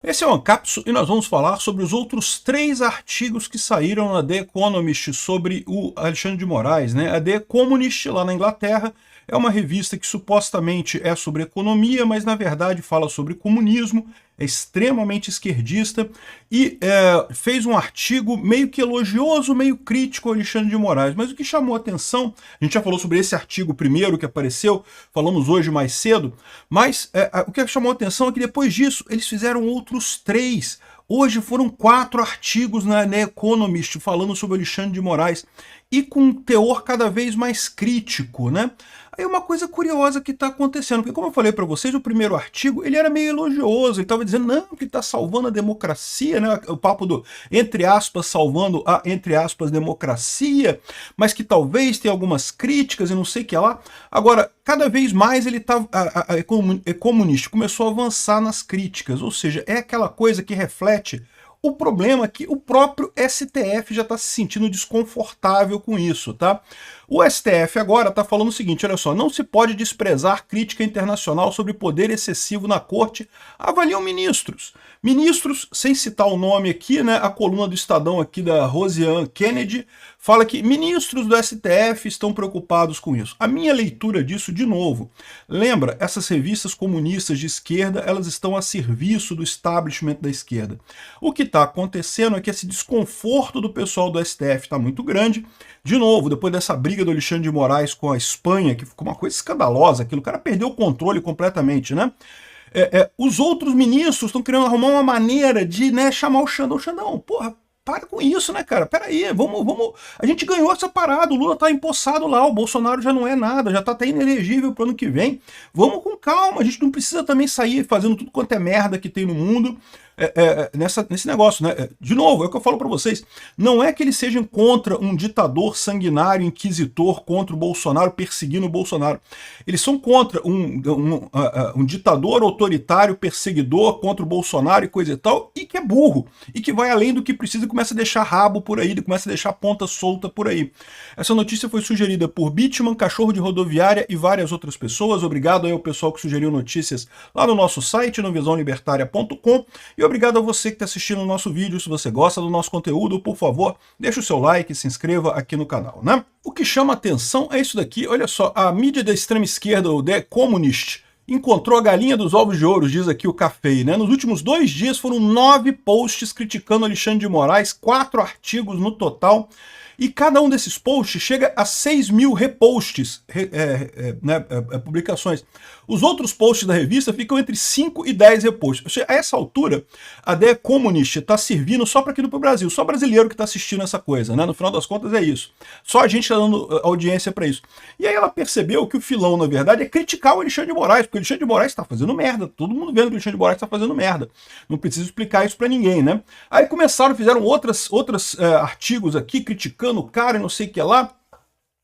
Esse é o Ancapsu e nós vamos falar sobre os outros 3 artigos que saíram na The Economist sobre o Alexandre de Moraes, né? A The Economist, lá na Inglaterra, é uma revista que supostamente é sobre economia, mas na verdade fala sobre comunismo, é extremamente esquerdista e fez um artigo meio que elogioso, meio crítico ao Alexandre de Moraes. Mas o que chamou a atenção, a gente já falou sobre esse artigo primeiro que apareceu, falamos hoje mais cedo, mas o que chamou a atenção é que depois disso eles fizeram outros 3. Hoje foram 4 artigos na Economist falando sobre Alexandre de Moraes e com um teor cada vez mais crítico, né? Aí uma coisa curiosa que está acontecendo, porque como eu falei para vocês, o primeiro artigo ele era meio elogioso, ele estava dizendo não, que está salvando a democracia, né? O papo do, entre aspas, salvando a, entre aspas, democracia, mas que talvez tenha algumas críticas e não sei o que lá. Agora, cada vez mais ele tá, a Economist começou a avançar nas críticas, ou seja, é aquela coisa que reflete o problema é que o próprio STF já está se sentindo desconfortável com isso, tá? O STF agora está falando o seguinte, olha só, não se pode desprezar crítica internacional sobre poder excessivo na corte, avaliam ministros. Ministros, sem citar o nome aqui, né, a coluna do Estadão aqui da Rosiane Kennedy, fala que ministros do STF estão preocupados com isso. A minha leitura disso, de novo, lembra, essas revistas comunistas de esquerda, elas estão a serviço do establishment da esquerda. O que está acontecendo é que esse desconforto do pessoal do STF está muito grande. De novo, depois dessa briga do Alexandre de Moraes com a Espanha, que ficou uma coisa escandalosa, aquilo, o cara perdeu o controle completamente, né? Os outros ministros estão querendo arrumar uma maneira de, né, chamar o Xandão. Xandão, porra, para com isso, né, cara? Peraí, vamos. A gente ganhou essa parada, o Lula tá empossado lá, o Bolsonaro já não é nada, já tá até inelegível pro ano que vem. Vamos com calma, a gente não precisa também sair fazendo tudo quanto é merda que tem no mundo. Nesse negócio, né? De novo, é o que eu falo para vocês, não é que eles sejam contra um ditador sanguinário, inquisitor, contra o Bolsonaro, perseguindo o Bolsonaro. Eles são contra um ditador autoritário, perseguidor, contra o Bolsonaro e coisa e tal, e que é burro, e que vai além do que precisa e começa a deixar rabo por aí, começa a deixar ponta solta por aí. Essa notícia foi sugerida por Bitman, Cachorro de Rodoviária e várias outras pessoas. Obrigado aí ao pessoal que sugeriu notícias lá no nosso site, no visãolibertaria.com. E obrigado a você que está assistindo o nosso vídeo. Se você gosta do nosso conteúdo, por favor, deixa o seu like e se inscreva aqui no canal, né? O que chama atenção é isso daqui. Olha só, a mídia da extrema esquerda, o The Economist, encontrou a galinha dos ovos de ouro, diz aqui o Café, né? Nos últimos 2 dias foram 9 posts criticando Alexandre de Moraes, 4 artigos no total. E cada um desses posts chega a 6 mil reposts, publicações. Os outros posts da revista ficam entre 5 e 10 reposts. Ou seja, a essa altura, a The Economist está servindo só para aqui no Brasil. Só brasileiro que está assistindo essa coisa, né? No final das contas é isso. Só a gente está dando audiência para isso. E aí ela percebeu que o filão, na verdade, é criticar o Alexandre de Moraes, porque o Alexandre de Moraes está fazendo merda. Todo mundo vendo que o Alexandre de Moraes está fazendo merda. Não preciso explicar isso para ninguém, né? Aí fizeram outros artigos aqui criticando o cara e não sei o que lá,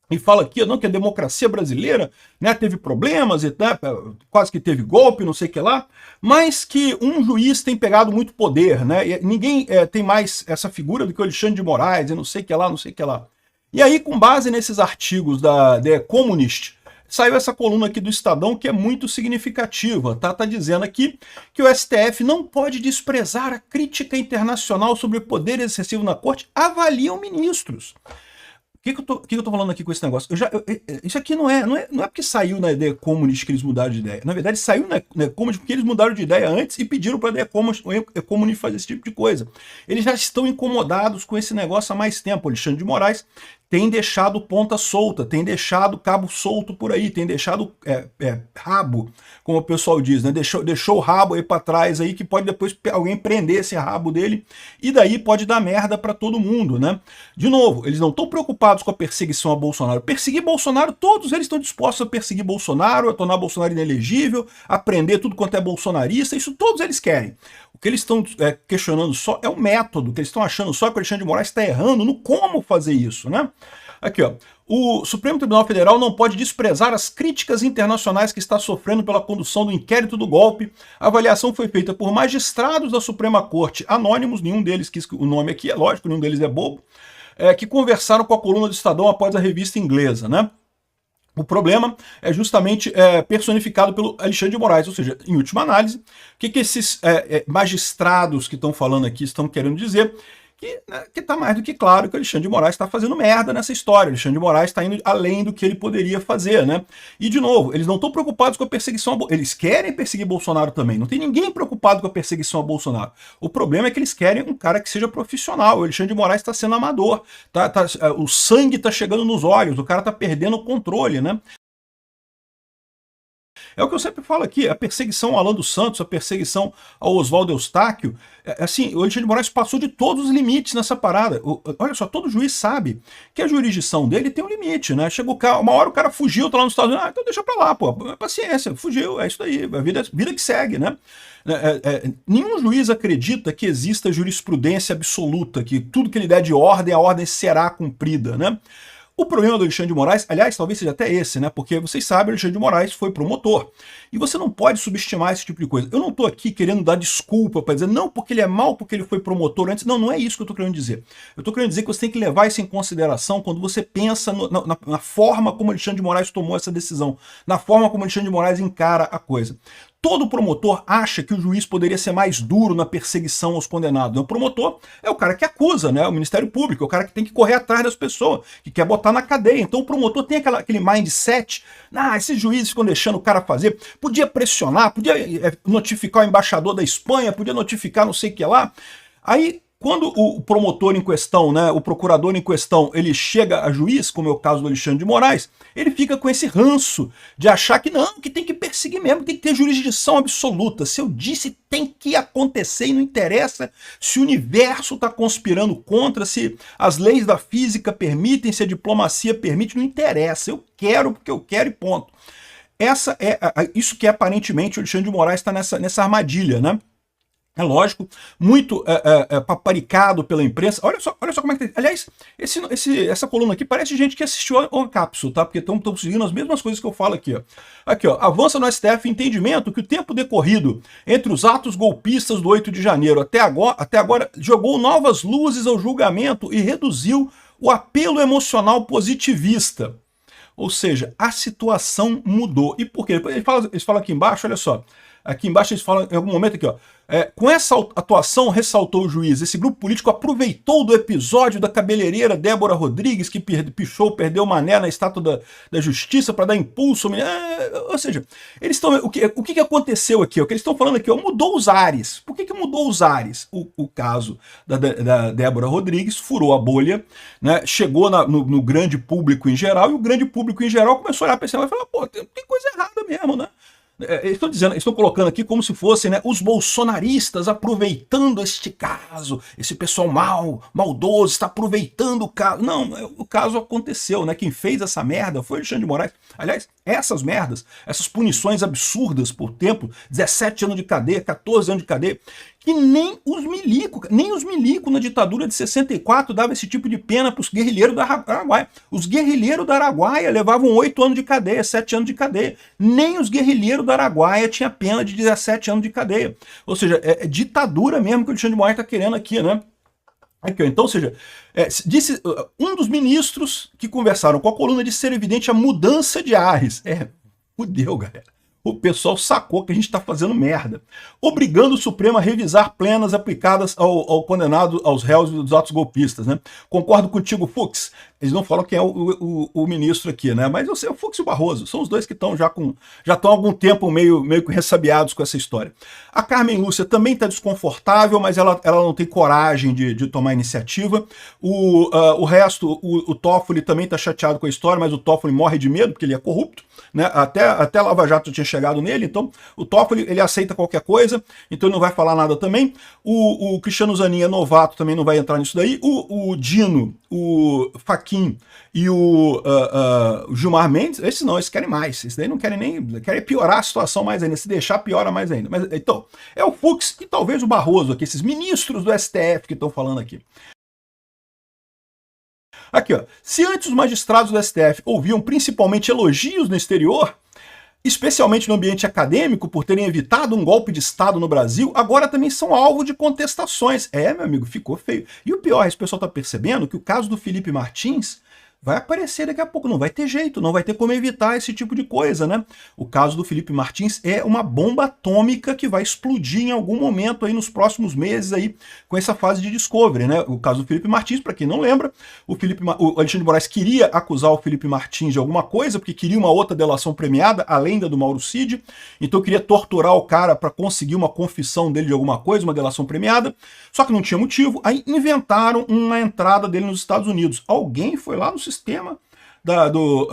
e fala aqui não, que a democracia brasileira, né, teve problemas, e, né, quase que teve golpe, não sei o que lá, mas que um juiz tem pegado muito poder, né, e ninguém tem mais essa figura do que o Alexandre de Moraes, e não sei o que lá, não sei o que lá. E aí, com base nesses artigos da The Economist, saiu essa coluna aqui do Estadão que é muito significativa, tá? Tá dizendo aqui que o STF não pode desprezar a crítica internacional sobre o poder excessivo na corte, avaliam ministros. O que eu tô falando aqui com esse negócio? Isso aqui não é porque saiu na The Economist que eles mudaram de ideia. Na verdade, saiu na Economist porque eles mudaram de ideia antes e pediram para a The Economist fazer esse tipo de coisa. Eles já estão incomodados com esse negócio há mais tempo. O Alexandre de Moraes tem deixado ponta solta, tem deixado cabo solto por aí, tem deixado rabo, como o pessoal diz, né? Deixou o rabo aí para trás aí, que pode depois alguém prender esse rabo dele, e daí pode dar merda para todo mundo, né? De novo, eles não estão preocupados com a perseguição a Bolsonaro. Perseguir Bolsonaro, todos eles estão dispostos a perseguir Bolsonaro, a tornar Bolsonaro inelegível, a prender tudo quanto é bolsonarista, isso todos eles querem. O que eles estão questionando só é o método, que eles estão achando só que o Alexandre de Moraes está errando no como fazer isso, né? Aqui, ó. O Supremo Tribunal Federal não pode desprezar as críticas internacionais que está sofrendo pela condução do inquérito do golpe. A avaliação foi feita por magistrados da Suprema Corte anônimos, nenhum deles quis o nome aqui, é lógico, nenhum deles é bobo, que conversaram com a coluna do Estadão após a revista inglesa, né? O problema é justamente personificado pelo Alexandre de Moraes, ou seja, em última análise, o que esses magistrados que estão falando aqui estão querendo dizer? Que está mais do que claro que o Alexandre de Moraes está fazendo merda nessa história. O Alexandre de Moraes está indo além do que ele poderia fazer, né? E, de novo, eles não estão preocupados com a perseguição a Bolsonaro. Eles querem perseguir Bolsonaro também. Não tem ninguém preocupado com a perseguição a Bolsonaro. O problema é que eles querem um cara que seja profissional. O Alexandre de Moraes está sendo amador. O sangue está chegando nos olhos. O cara está perdendo o controle, né? É o que eu sempre falo aqui, a perseguição ao Alan dos Santos, a perseguição ao Oswaldo Eustáquio, assim, o Alexandre de Moraes passou de todos os limites nessa parada. Olha só, todo juiz sabe que a jurisdição dele tem um limite, né? Chegou uma hora o cara fugiu, tá lá nos Estados Unidos, então deixa pra lá, pô, paciência, fugiu, é isso daí, a vida que segue, né? Nenhum juiz acredita que exista jurisprudência absoluta, que tudo que ele der de ordem, a ordem será cumprida, né? O problema do Alexandre de Moraes, aliás, talvez seja até esse, né? Porque vocês sabem, o Alexandre de Moraes foi promotor. E você não pode subestimar esse tipo de coisa. Eu não estou aqui querendo dar desculpa para dizer, não, porque ele é mal, porque ele foi promotor antes. Não, não é isso que eu estou querendo dizer. Eu estou querendo dizer que você tem que levar isso em consideração quando você pensa na forma como o Alexandre de Moraes tomou essa decisão, na forma como o Alexandre de Moraes encara a coisa. Todo promotor acha que o juiz poderia ser mais duro na perseguição aos condenados. O promotor é o cara que acusa, né? O Ministério Público, é o cara que tem que correr atrás das pessoas, que quer botar na cadeia. Então o promotor tem aquele mindset, esses juízes ficam deixando o cara fazer, podia pressionar, podia notificar o embaixador da Espanha, podia notificar não sei o que lá. Aí, quando o promotor em questão, né, o procurador em questão, ele chega a juiz, como é o caso do Alexandre de Moraes, ele fica com esse ranço de achar que não, que tem que perseguir mesmo, tem que ter jurisdição absoluta. Se eu disse, tem que acontecer e não interessa se o universo está conspirando contra, se as leis da física permitem, se a diplomacia permite, não interessa. Eu quero porque eu quero e ponto. Isso que aparentemente o Alexandre de Moraes está nessa armadilha, né? É lógico, muito paparicado pela imprensa. Olha só como é que... Aliás, essa coluna aqui parece gente que assistiu ao Cápsula, tá? Porque estão seguindo as mesmas coisas que eu falo aqui, ó. Aqui, ó. Avança no STF entendimento que o tempo decorrido entre os atos golpistas do 8 de janeiro até agora jogou novas luzes ao julgamento e reduziu o apelo emocional positivista. Ou seja, a situação mudou. E por quê? Eles falam aqui embaixo, olha só. Aqui embaixo eles falam, em algum momento aqui, ó. Com essa atuação, ressaltou o juiz, esse grupo político aproveitou do episódio da cabeleireira Débora Rodrigues, que perdeu o mané na estátua da justiça para dar impulso. Ou seja, eles estão. O que aconteceu aqui? O que eles estão falando aqui, ó, mudou os ares. Por que mudou os ares? O caso da Débora Rodrigues furou a bolha, né, chegou no grande público em geral, e o grande público em geral começou a olhar para esse e falar, pô, tem coisa errada mesmo, né? Eles estão colocando aqui como se fossem, né, os bolsonaristas aproveitando este caso, esse pessoal maldoso está aproveitando o caso. Não, o caso aconteceu, né? Quem fez essa merda foi o Alexandre de Moraes. Aliás, essas merdas, essas punições absurdas por tempo, 17 anos de cadeia, 14 anos de cadeia, que nem os milicos na ditadura de 64 davam esse tipo de pena para os guerrilheiros da Araguaia. Os guerrilheiros da Araguaia levavam 8 anos de cadeia, 7 anos de cadeia. Nem os guerrilheiros da Araguaia tinham pena de 17 anos de cadeia. Ou seja, é ditadura mesmo que o Alexandre de Moraes está querendo aqui, né? Aqui, então, ou seja, disse um dos ministros que conversaram com a coluna de ser evidente a mudança de ares. Fudeu, galera. O pessoal sacou que a gente está fazendo merda, obrigando o Supremo a revisar penas aplicadas ao condenado, aos réus dos atos golpistas, né? Concordo contigo, Fux. Eles não falam quem é o ministro aqui, né? Mas eu sei, o Fux e o Barroso são os dois que estão já estão há algum tempo meio que ressabiados com essa história. A Carmen Lúcia também está desconfortável, mas ela não tem coragem de tomar iniciativa. O resto, o Toffoli também está chateado com a história, mas o Toffoli morre de medo porque ele é corrupto, né? Até Lava Jato tinha chegado nele, então o Toffoli ele aceita qualquer coisa, então ele não vai falar nada também. O Cristiano Zanin é novato, também não vai entrar nisso daí. O Dino, o Fachin e o Gilmar Mendes, esses não, esses querem mais. Esses daí não querem querem piorar a situação mais ainda. Se deixar, piora mais ainda. Mas, então, é o Fux e talvez o Barroso aqui, esses ministros do STF que estão falando aqui. Aqui, ó. Se antes os magistrados do STF ouviam principalmente elogios no exterior, especialmente no ambiente acadêmico, por terem evitado um golpe de Estado no Brasil, agora também são alvo de contestações. Meu amigo, ficou feio. E o pior, esse pessoal está percebendo que o caso do Felipe Martins vai aparecer daqui a pouco, não vai ter jeito, não vai ter como evitar esse tipo de coisa, né? O caso do Felipe Martins é uma bomba atômica que vai explodir em algum momento aí nos próximos meses aí com essa fase de discovery, né? O caso do Felipe Martins, para quem não lembra, o Alexandre de Moraes queria acusar o Felipe Martins de alguma coisa, porque queria uma outra delação premiada, além da do Mauro Cid, então queria torturar o cara para conseguir uma confissão dele de alguma coisa, uma delação premiada, só que não tinha motivo, aí inventaram uma entrada dele nos Estados Unidos. Alguém foi lá no sistema do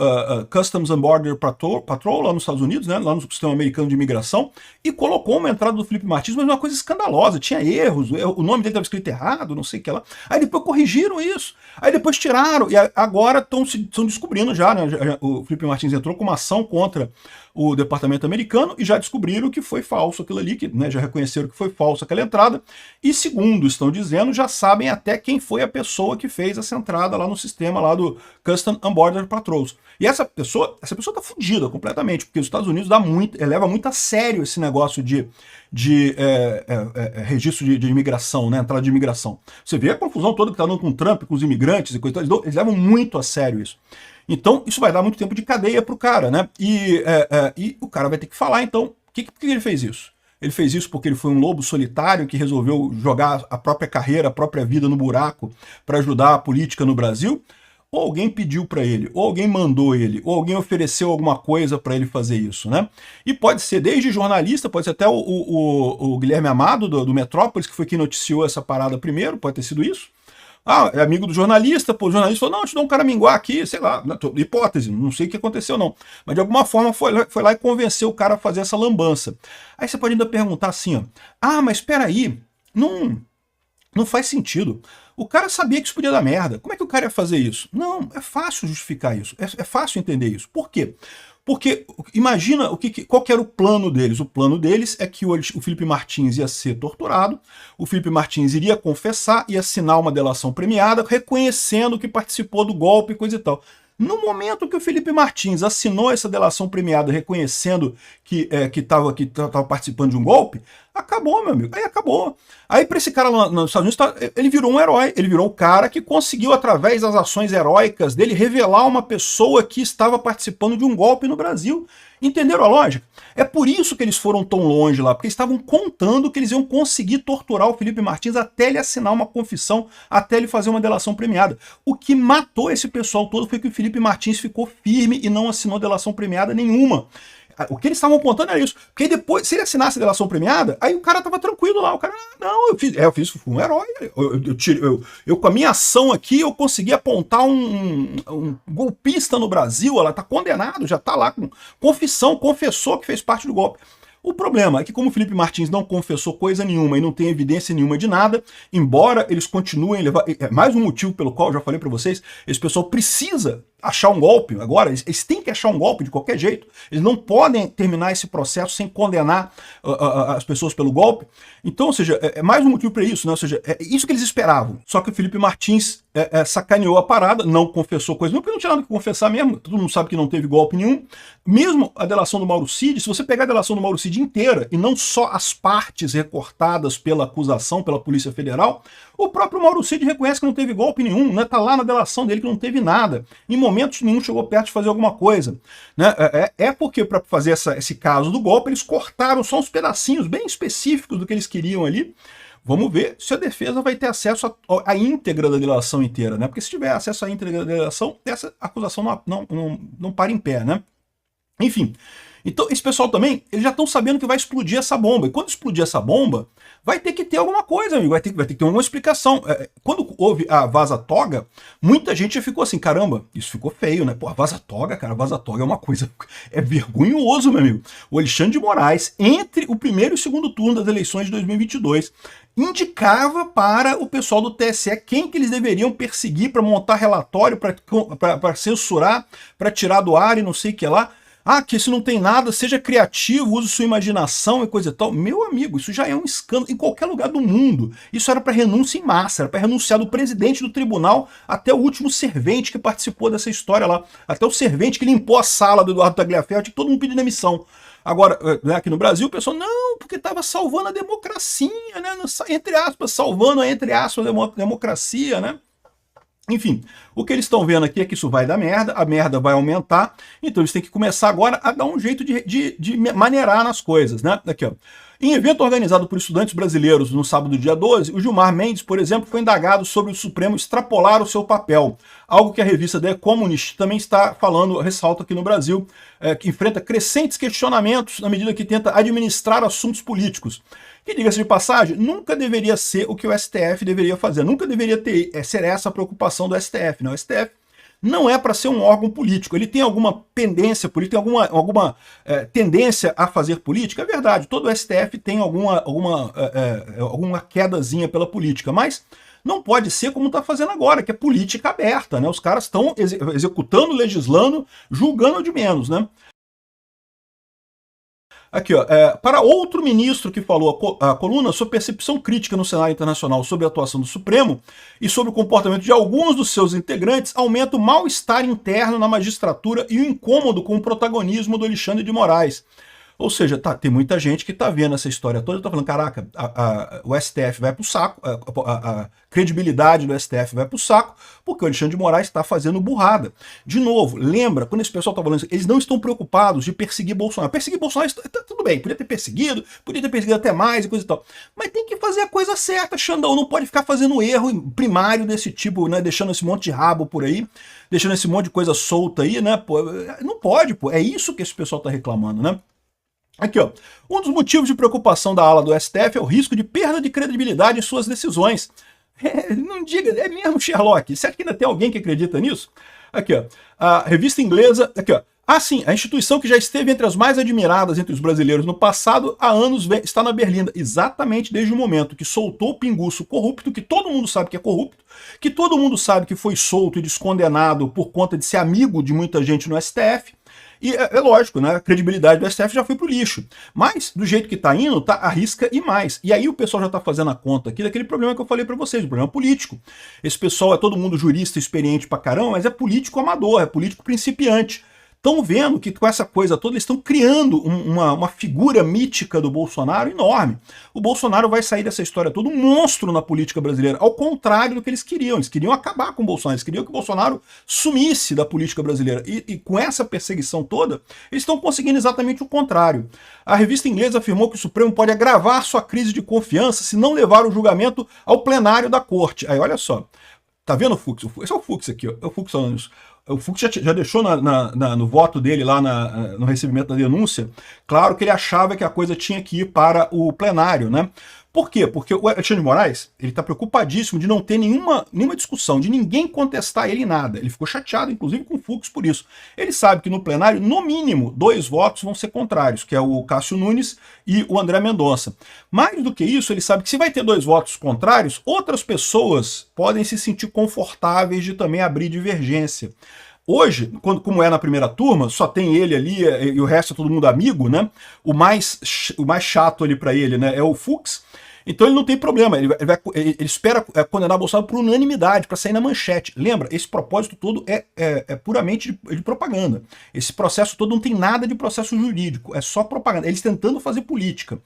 Customs and Border Patrol lá nos Estados Unidos, né, lá no sistema americano de imigração, e colocou uma entrada do Felipe Martins, mas uma coisa escandalosa, tinha erros, o nome dele estava escrito errado, não sei o que lá. Aí depois corrigiram isso, aí depois tiraram, e agora estão descobrindo já, né, o Felipe Martins entrou com uma ação contra o departamento americano e já descobriram que foi falso aquilo ali, que, né, já reconheceram que foi falso aquela entrada, e segundo estão dizendo, já sabem até quem foi a pessoa que fez essa entrada lá no sistema lá do Customs and Border Patrols. E essa pessoa tá fodida completamente, porque os Estados Unidos leva muito a sério esse negócio de registro de imigração, né, entrada de imigração. Você vê a confusão toda que está dando com o Trump, com os imigrantes e coisa, eles levam muito a sério isso. Então, isso vai dar muito tempo de cadeia pro cara, né? E o cara vai ter que falar, então, por que ele fez isso? Ele fez isso porque ele foi um lobo solitário que resolveu jogar a própria carreira, a própria vida no buraco para ajudar a política no Brasil? Ou alguém pediu para ele, ou alguém mandou ele, ou alguém ofereceu alguma coisa para ele fazer isso, né? E pode ser desde jornalista, pode ser até o Guilherme Amado, do Metrópolis, que foi quem noticiou essa parada primeiro, pode ter sido isso. Ah, é amigo do jornalista, pô, o jornalista falou, não, te dou um caraminguá aqui, sei lá, hipótese, não sei o que aconteceu não. Mas de alguma forma foi lá e convenceu o cara a fazer essa lambança. Aí você pode ainda perguntar assim, ó, ah, mas espera aí, não faz sentido. O cara sabia que isso podia dar merda. Como é que o cara ia fazer isso? Não, é fácil justificar isso, é fácil entender isso. Por quê? Porque imagina qual que era o plano deles. O plano deles é que o Felipe Martins ia ser torturado, o Felipe Martins iria confessar e assinar uma delação premiada, reconhecendo que participou do golpe e coisa e tal. No momento que o Felipe Martins assinou essa delação premiada reconhecendo que estava participando de um golpe, acabou, meu amigo. Aí acabou. Aí para esse cara lá nos Estados Unidos, ele virou um herói. Ele virou o cara que conseguiu, através das ações heróicas dele, revelar uma pessoa que estava participando de um golpe no Brasil. Entenderam a lógica? É por isso que eles foram tão longe lá, porque eles estavam contando que eles iam conseguir torturar o Felipe Martins até ele assinar uma confissão, até ele fazer uma delação premiada. O que matou esse pessoal todo foi que o Felipe Martins ficou firme e não assinou delação premiada nenhuma. O que eles estavam contando era isso. Porque depois, se ele assinasse a delação premiada, aí o cara tava tranquilo lá. O cara, não, eu fui um herói. Eu com a minha ação aqui, eu consegui apontar um golpista no Brasil. Ela tá condenado, já tá lá com confissão, confessou que fez parte do golpe. O problema é que como o Felipe Martins não confessou coisa nenhuma e não tem evidência nenhuma de nada, embora eles continuem levar... É mais um motivo pelo qual eu já falei para vocês, esse pessoal precisa achar um golpe agora, eles têm que achar um golpe de qualquer jeito, eles não podem terminar esse processo sem condenar as pessoas pelo golpe. Então, ou seja, é mais um motivo para isso, né? Ou seja, é isso que eles esperavam. Só que o Felipe Martins sacaneou a parada, não confessou coisa nenhuma, porque não tinha nada que confessar mesmo, todo mundo sabe que não teve golpe nenhum. Mesmo a delação do Mauro Cid, se você pegar a delação do Mauro Cid inteira, e não só as partes recortadas pela acusação, pela Polícia Federal, o próprio Mauro Cid reconhece que não teve golpe nenhum, né? Tá lá na delação dele que não teve nada. Em momentos nenhum chegou perto de fazer alguma coisa. Né? Porque para fazer esse caso do golpe, eles cortaram só uns pedacinhos bem específicos do que eles queriam ali. Vamos ver se a defesa vai ter acesso à íntegra da delação inteira, né? Porque se tiver acesso à íntegra da delação, essa acusação não para em pé, né? Enfim, então esse pessoal também, eles já estão sabendo que vai explodir essa bomba. E quando explodir essa bomba, vai ter que ter alguma coisa, amigo. Vai ter que ter alguma explicação. Quando houve a vaza-toga, muita gente já ficou assim, caramba, isso ficou feio, né? Pô, a vaza-toga, cara, a vaza-toga é uma coisa... É vergonhoso, meu amigo. O Alexandre de Moraes, entre o primeiro e o segundo turno das eleições de 2022, indicava para o pessoal do TSE quem que eles deveriam perseguir para montar relatório, para censurar, para tirar do ar e não sei o que lá. Ah, que se não tem nada, seja criativo, use sua imaginação e coisa e tal. Meu amigo, isso já é um escândalo em qualquer lugar do mundo. Isso era para renúncia em massa, era para renunciar do presidente do tribunal até o último servente que participou dessa história lá. Até o servente que limpou a sala do Eduardo Tagliaferro, todo mundo pedindo demissão. Agora, aqui no Brasil, o pessoal, não, porque estava salvando a democracia, né? Entre aspas, salvando a, entre aspas, a democracia, né? Enfim, o que eles estão vendo aqui é que isso vai dar merda, a merda vai aumentar, então eles têm que começar agora a dar um jeito de maneirar nas coisas, né? Aqui, ó. Em evento organizado por estudantes brasileiros no sábado, dia 12, o Gilmar Mendes, por exemplo, foi indagado sobre o Supremo extrapolar o seu papel, algo que a revista The Economist também está falando, ressalta aqui no Brasil, que enfrenta crescentes questionamentos na medida que tenta administrar assuntos políticos. Que, diga-se de passagem, nunca deveria ser o que o STF deveria fazer, nunca deveria ser essa a preocupação do STF. Não, o STF não é para ser um órgão político, ele tem alguma pendência política, tem alguma tendência a fazer política, é verdade, todo o STF tem alguma quedazinha pela política, mas não pode ser como está fazendo agora, que é política aberta, né? Os caras estão executando, legislando, julgando de menos, né? Aqui, ó, para outro ministro que falou a coluna, sua percepção crítica no cenário internacional sobre a atuação do Supremo e sobre o comportamento de alguns dos seus integrantes aumenta o mal-estar interno na magistratura e o incômodo com o protagonismo do Alexandre de Moraes. Ou seja, tem muita gente que está vendo essa história toda e está falando, caraca, o STF vai para o saco, a credibilidade do STF vai para o saco, porque o Alexandre de Moraes está fazendo burrada. De novo, lembra, quando esse pessoal está falando isso, eles não estão preocupados de perseguir Bolsonaro. Perseguir Bolsonaro, tudo bem, podia ter perseguido até mais e coisa e tal. Mas tem que fazer a coisa certa, Xandão, não pode ficar fazendo erro primário desse tipo, né, deixando esse monte de rabo por aí, deixando esse monte de coisa solta aí, né, pô, não pode, pô, é isso que esse pessoal está reclamando, né. Aqui, ó. Um dos motivos de preocupação da ala do STF é o risco de perda de credibilidade em suas decisões. Não diga, é mesmo, Sherlock. Você acha que ainda tem alguém que acredita nisso? Aqui, ó. A revista inglesa. Aqui, ó. Ah, sim, a instituição que já esteve entre as mais admiradas entre os brasileiros no passado, há anos está na berlinda, exatamente desde o momento que soltou o pinguço corrupto, que todo mundo sabe que é corrupto, que todo mundo sabe que foi solto e descondenado por conta de ser amigo de muita gente no STF. E é lógico, né? A credibilidade do STF já foi pro lixo. Mas, do jeito que tá indo, tá arrisca e mais. E aí o pessoal já tá fazendo a conta aqui daquele problema que eu falei para vocês, o problema político. Esse pessoal é todo mundo jurista, experiente pra caramba, mas é político amador, é político principiante. Estão vendo que com essa coisa toda eles estão criando uma figura mítica do Bolsonaro enorme. O Bolsonaro vai sair dessa história toda um monstro na política brasileira, ao contrário do que eles queriam acabar com o Bolsonaro, eles queriam que o Bolsonaro sumisse da política brasileira. E com essa perseguição toda, eles estão conseguindo exatamente o contrário. A revista inglesa afirmou que o Supremo pode agravar sua crise de confiança se não levar o julgamento ao plenário da corte. Aí olha só, tá vendo o Fux? Esse é o Fux aqui, ó. É o Fux falando isso. O Fux já deixou no voto dele lá no recebimento da denúncia, claro que ele achava que a coisa tinha que ir para o plenário, né? Por quê? Porque o Alexandre de Moraes, ele está preocupadíssimo de não ter nenhuma discussão, de ninguém contestar ele em nada. Ele ficou chateado, inclusive, com o Fux por isso. Ele sabe que no plenário, no mínimo, 2 votos vão ser contrários, que é o Cássio Nunes e o André Mendonça. Mais do que isso, ele sabe que se vai ter 2 votos contrários, outras pessoas podem se sentir confortáveis de também abrir divergência. Hoje, como é na primeira turma, só tem ele ali e o resto é todo mundo amigo, né? O mais chato ali para ele, né, é o Fux. Então ele não tem problema, ele espera condenar Bolsonaro por unanimidade, para sair na manchete. Lembra, esse propósito todo é puramente de propaganda. Esse processo todo não tem nada de processo jurídico, é só propaganda. Eles tentando fazer política.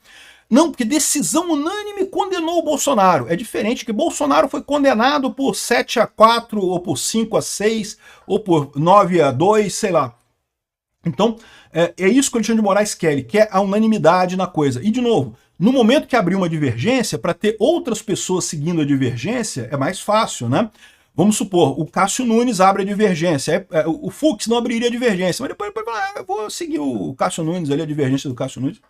Não, porque decisão unânime condenou o Bolsonaro. É diferente que Bolsonaro foi condenado por 7-4, ou por 5-6, ou por 9-2, sei lá. Então, é isso que o Alexandre de Moraes quer. Ele quer a unanimidade na coisa. E, de novo, no momento que abrir uma divergência, para ter outras pessoas seguindo a divergência, é mais fácil, né? Vamos supor, o Cássio Nunes abre a divergência, o Fux não abriria a divergência, mas depois eu vou seguir o Cássio Nunes ali, a divergência do Cássio Nunes.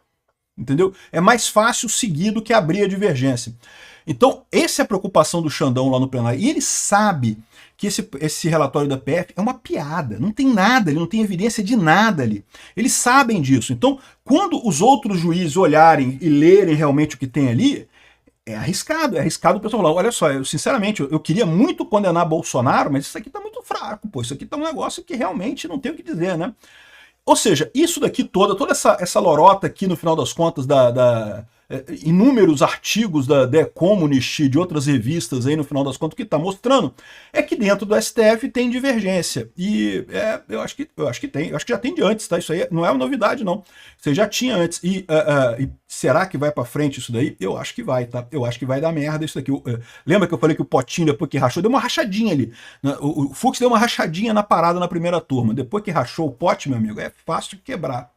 Entendeu? É mais fácil seguir do que abrir a divergência. Então, essa é a preocupação do Xandão lá no plenário. E ele sabe que esse relatório da PF é uma piada. Não tem nada, ele não tem evidência de nada ali. Eles sabem disso. Então, quando os outros juízes olharem e lerem realmente o que tem ali, é arriscado o pessoal falar, olha só, sinceramente, eu queria muito condenar Bolsonaro, mas isso aqui tá muito fraco, pô, isso aqui tá um negócio que realmente não tem o que dizer, né? Ou seja, isso daqui toda essa lorota aqui no final das contas inúmeros artigos da The Economist e de outras revistas aí no final das contas, o que está mostrando é que dentro do STF tem divergência. E eu acho que tem, eu acho que já tem de antes, tá? Isso aí não é uma novidade, não. Você já tinha antes. E será que vai para frente isso daí? Eu acho que vai, tá? Eu acho que vai dar merda isso daqui. Lembra que eu falei que o Potinho, depois que rachou, deu uma rachadinha ali. O Fux deu uma rachadinha na parada na primeira turma. Depois que rachou o pote, meu amigo, é fácil de quebrar.